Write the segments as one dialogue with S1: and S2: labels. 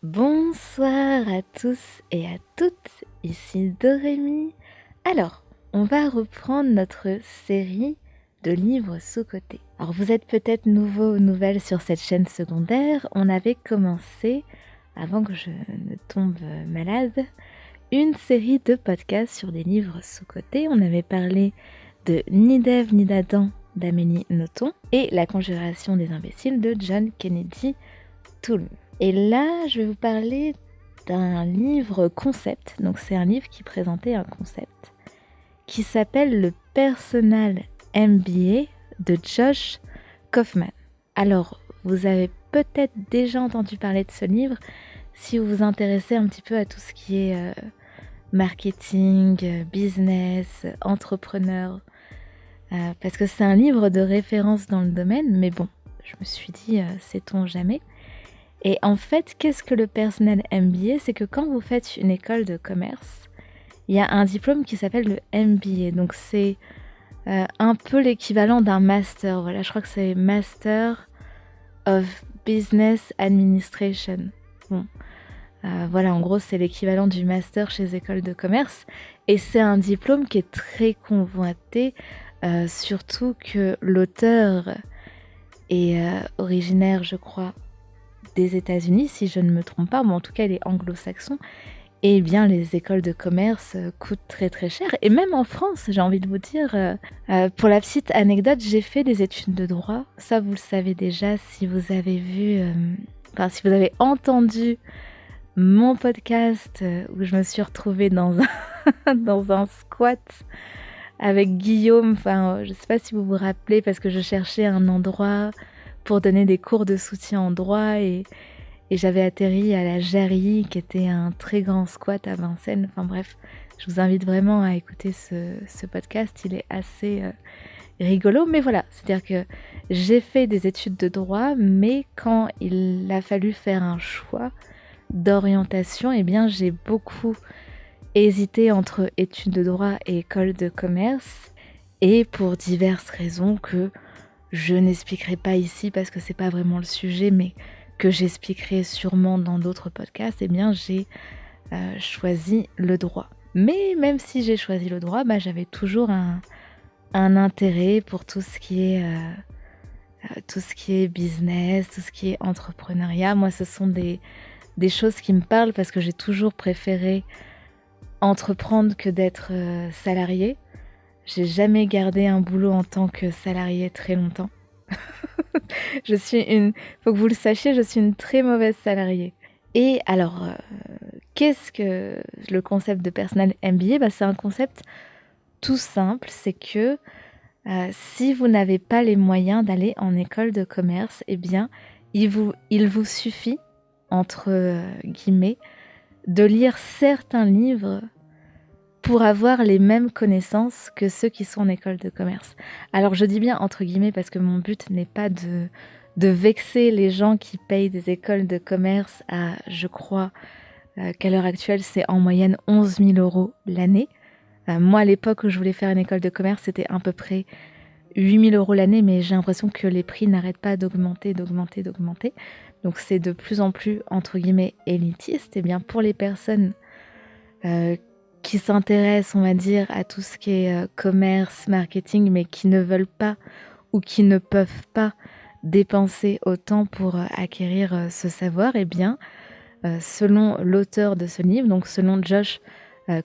S1: Bonsoir à tous et à toutes, ici Dorémy. Alors, on va reprendre notre série de livres sous-cotés. Alors, vous êtes peut-être nouveau ou nouvelle sur cette chaîne secondaire. On avait commencé, avant que je ne tombe malade, une série de podcasts sur des livres sous-cotés. On avait parlé de Ni d'Ève ni d'Adam d'Amélie Nothomb et La conjuration des imbéciles de John Kennedy Toole. Et là, je vais vous parler d'un livre concept. Donc, c'est un livre qui présentait un concept qui s'appelle le Personal MBA de Josh Kaufman. Alors, vous avez peut-être déjà entendu parler de ce livre si vous vous intéressez un petit peu à tout ce qui est marketing, business, entrepreneur, parce que c'est un livre de référence dans le domaine, mais bon, je me suis dit, sait-on jamais. Et en fait, qu'est-ce que le Personal MBA? C'est que quand vous faites une école de commerce, il y a un diplôme qui s'appelle le MBA. Donc c'est un peu l'équivalent d'un master. Voilà, je crois que c'est Master of Business Administration. Bon, voilà, en gros, c'est l'équivalent du master chez les écoles de commerce. Et c'est un diplôme qui est très convoité, surtout que l'auteur est originaire, je crois, des États-Unis, si je ne me trompe pas, mais en tout cas, il est anglo-saxon. Et bien, les écoles de commerce coûtent très très cher. Et même en France, j'ai envie de vous dire, pour la petite anecdote, j'ai fait des études de droit. Ça, vous le savez déjà si vous avez vu, si vous avez entendu mon podcast où je me suis retrouvée dans un, dans un squat avec Guillaume. Enfin, je ne sais pas si vous vous rappelez, parce que je cherchais un endroit pour donner des cours de soutien en droit et j'avais atterri à la Jarry, qui était un très grand squat à Vincennes. Enfin bref, je vous invite vraiment à écouter ce podcast, il est assez rigolo. Mais voilà, c'est-à-dire que j'ai fait des études de droit, mais quand il a fallu faire un choix d'orientation, eh bien j'ai beaucoup hésité entre études de droit et école de commerce, et pour diverses raisons que je n'expliquerai pas ici parce que c'est pas vraiment le sujet, mais que j'expliquerai sûrement dans d'autres podcasts, eh bien j'ai choisi le droit. Mais même si j'ai choisi le droit, j'avais toujours un intérêt pour tout ce qui est business, tout ce qui est entrepreneuriat. Moi, ce sont des choses qui me parlent parce que j'ai toujours préféré entreprendre que d'être salarié. J'ai jamais gardé un boulot en tant que salarié très longtemps. Faut que vous le sachiez, je suis une très mauvaise salariée. Et alors, qu'est-ce que le concept de Personal MBA? C'est un concept tout simple, c'est que si vous n'avez pas les moyens d'aller en école de commerce, eh bien, il vous suffit, entre guillemets, de lire certains livres pour avoir les mêmes connaissances que ceux qui sont en école de commerce. Alors je dis bien entre guillemets parce que mon but n'est pas de vexer les gens qui payent des écoles de commerce à, je crois, qu'à l'heure actuelle, c'est en moyenne 11 000 € l'année. Moi, à l'époque où je voulais faire une école de commerce, c'était à peu près 8 000 € l'année, mais j'ai l'impression que les prix n'arrêtent pas d'augmenter, d'augmenter, d'augmenter. Donc c'est de plus en plus, entre guillemets, élitiste. Et bien pour les personnes qui s'intéressent, on va dire, à tout ce qui est commerce, marketing, mais qui ne veulent pas ou qui ne peuvent pas dépenser autant pour acquérir ce savoir, eh bien, selon l'auteur de ce livre, donc selon Josh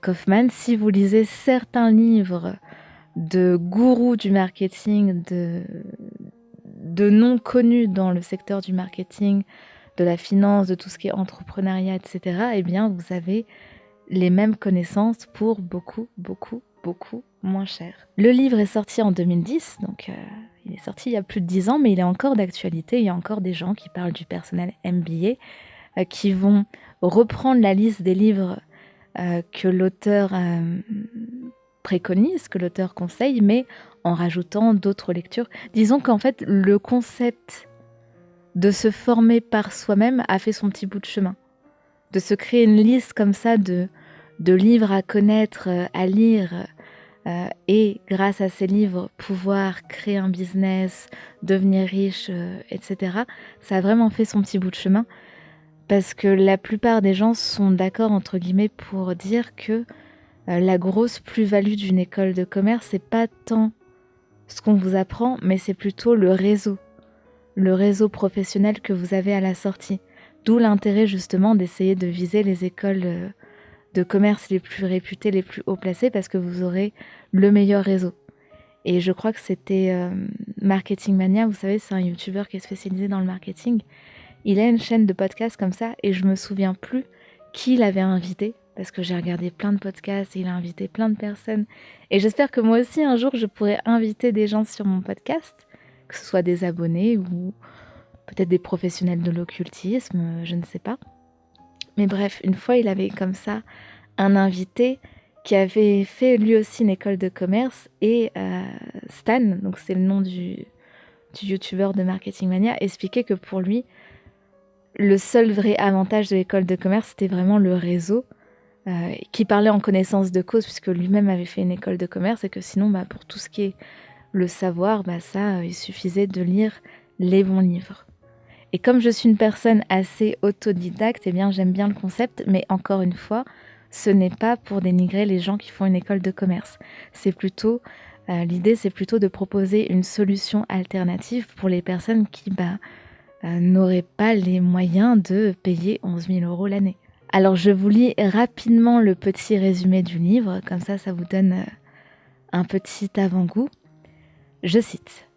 S1: Kaufman, si vous lisez certains livres de gourous du marketing, de noms connus dans le secteur du marketing, de la finance, de tout ce qui est entrepreneuriat, etc., eh bien, vous avez les mêmes connaissances pour beaucoup, beaucoup, beaucoup moins cher. Le livre est sorti en 2010, donc il est sorti il y a plus de 10 ans, mais il est encore d'actualité. Il y a encore des gens qui parlent du personnel MBA, qui vont reprendre la liste des livres que l'auteur préconise, que l'auteur conseille, mais en rajoutant d'autres lectures. Disons qu'en fait, le concept de se former par soi-même a fait son petit bout de chemin. De se créer une liste comme ça de livres à connaître, à lire, et grâce à ces livres, pouvoir créer un business, devenir riche, etc. Ça a vraiment fait son petit bout de chemin Parce que la plupart des gens sont d'accord, entre guillemets, pour dire que la grosse plus-value d'une école de commerce, c'est pas tant ce qu'on vous apprend, mais c'est plutôt le réseau professionnel que vous avez à la sortie. D'où l'intérêt justement d'essayer de viser les écoles de commerce les plus réputées, les plus haut placées, parce que vous aurez le meilleur réseau. Et je crois que c'était Marketing Mania, vous savez, c'est un YouTuber qui est spécialisé dans le marketing. Il a une chaîne de podcasts comme ça, et je me souviens plus qui l'avait invité, parce que j'ai regardé plein de podcasts, et il a invité plein de personnes. Et j'espère que moi aussi, un jour, je pourrai inviter des gens sur mon podcast, que ce soit des abonnés ou peut-être des professionnels de l'occultisme, je ne sais pas. Mais bref, une fois, il avait comme ça un invité qui avait fait lui aussi une école de commerce, et Stan, donc c'est le nom du youtubeur de Marketing Mania, expliquait que pour lui, le seul vrai avantage de l'école de commerce, c'était vraiment le réseau, qui parlait en connaissance de cause, puisque lui-même avait fait une école de commerce, et que sinon, pour tout ce qui est le savoir, il suffisait de lire les bons livres. Et comme je suis une personne assez autodidacte, eh bien j'aime bien le concept, mais encore une fois, ce n'est pas pour dénigrer les gens qui font une école de commerce. C'est plutôt, l'idée, c'est plutôt de proposer une solution alternative pour les personnes qui n'auraient pas les moyens de payer 11 000 € l'année. Alors je vous lis rapidement le petit résumé du livre, comme ça vous donne un petit avant-goût. Je cite: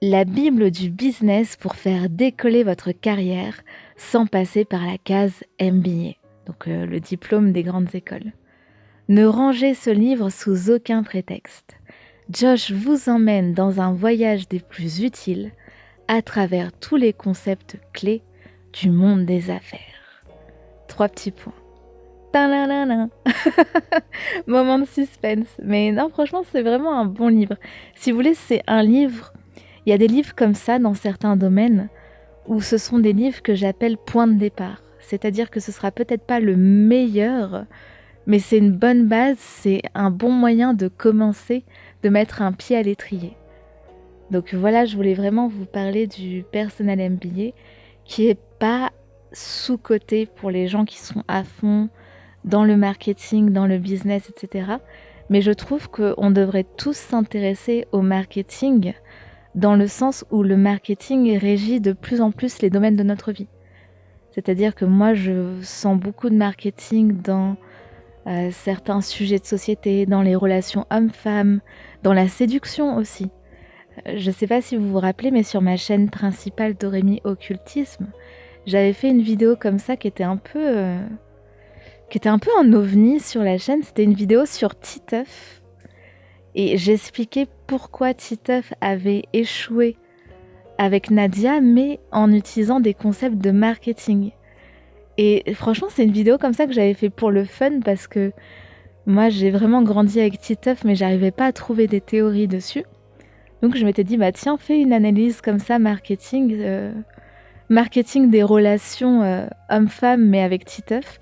S1: la Bible du business pour faire décoller votre carrière sans passer par la case MBA, donc le diplôme des grandes écoles. Ne rangez ce livre sous aucun prétexte. Josh vous emmène dans un voyage des plus utiles à travers tous les concepts clés du monde des affaires. 3 petits points. Talalala. Moment de suspense. Mais non, franchement, c'est vraiment un bon livre. Si vous voulez, c'est un livre... Il y a des livres comme ça dans certains domaines où ce sont des livres que j'appelle point de départ. C'est-à-dire que ce sera peut-être pas le meilleur, mais c'est une bonne base, c'est un bon moyen de commencer, de mettre un pied à l'étrier. Donc voilà, je voulais vraiment vous parler du Personal MBA qui est pas sous-coté pour les gens qui sont à fond dans le marketing, dans le business, etc. Mais je trouve qu'on devrait tous s'intéresser au marketing dans le sens où le marketing régit de plus en plus les domaines de notre vie. C'est-à-dire que moi, je sens beaucoup de marketing dans certains sujets de société, dans les relations hommes-femmes, dans la séduction aussi. Je ne sais pas si vous vous rappelez, mais sur ma chaîne principale Doremi Occultisme, j'avais fait une vidéo comme ça qui était un peu un ovni sur la chaîne. C'était une vidéo sur Titeuf. Et j'expliquais pourquoi Titeuf avait échoué avec Nadia, mais en utilisant des concepts de marketing. Et franchement, c'est une vidéo comme ça que j'avais fait pour le fun, parce que moi, j'ai vraiment grandi avec Titeuf, mais j'arrivais pas à trouver des théories dessus. Donc je m'étais dit, tiens, fais une analyse comme ça, marketing des relations hommes-femmes, mais avec Titeuf.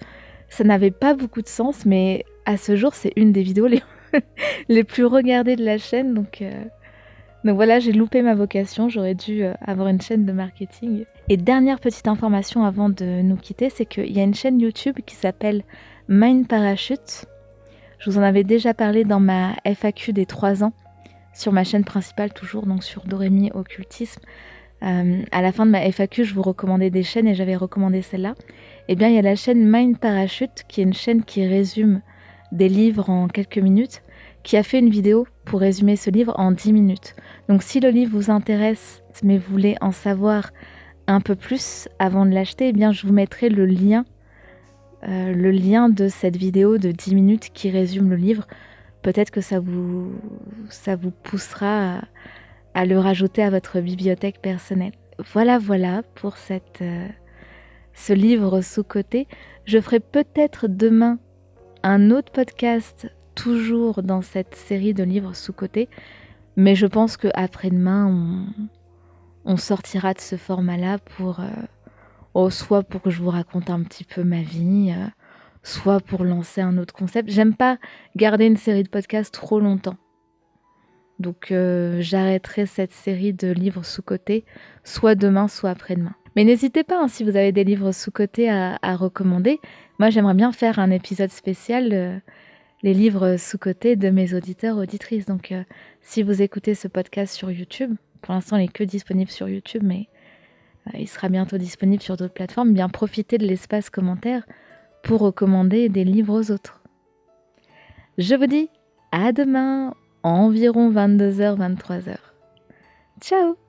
S1: Ça n'avait pas beaucoup de sens, mais à ce jour, c'est une des vidéos les plus regardées de la chaîne. Donc voilà, j'ai loupé ma vocation, j'aurais dû avoir une chaîne de marketing. Et dernière petite information avant de nous quitter, c'est qu'il y a une chaîne YouTube qui s'appelle Mind Parachute. Je vous en avais déjà parlé dans ma FAQ des 3 ans, sur ma chaîne principale toujours, donc sur Doremi Occultisme. À la fin de ma FAQ, je vous recommandais des chaînes et j'avais recommandé celle-là. Eh bien, il y a la chaîne Mind Parachute, qui est une chaîne qui résume des livres en quelques minutes, qui a fait une vidéo pour résumer ce livre en 10 minutes. Donc si le livre vous intéresse, mais vous voulez en savoir un peu plus avant de l'acheter, eh bien je vous mettrai le lien de cette vidéo de 10 minutes qui résume le livre. Peut-être que ça vous poussera à le rajouter à votre bibliothèque personnelle. Voilà pour ce livre sous-coté. Je ferai peut-être demain un autre podcast, toujours dans cette série de livres sous-cotés, mais je pense qu'après-demain, on sortira de ce format-là pour soit pour que je vous raconte un petit peu ma vie, soit pour lancer un autre concept. J'aime pas garder une série de podcasts trop longtemps. Donc j'arrêterai cette série de livres sous-cotés, soit demain, soit après-demain. Mais n'hésitez pas, hein, si vous avez des livres sous-cotés à recommander. Moi, j'aimerais bien faire un épisode spécial, les livres sous-cotés de mes auditeurs, auditrices. Donc, si vous écoutez ce podcast sur YouTube, pour l'instant, il n'est que disponible sur YouTube, mais il sera bientôt disponible sur d'autres plateformes, bien profitez de l'espace commentaire pour recommander des livres aux autres. Je vous dis à demain, environ 22h, 23h. Ciao!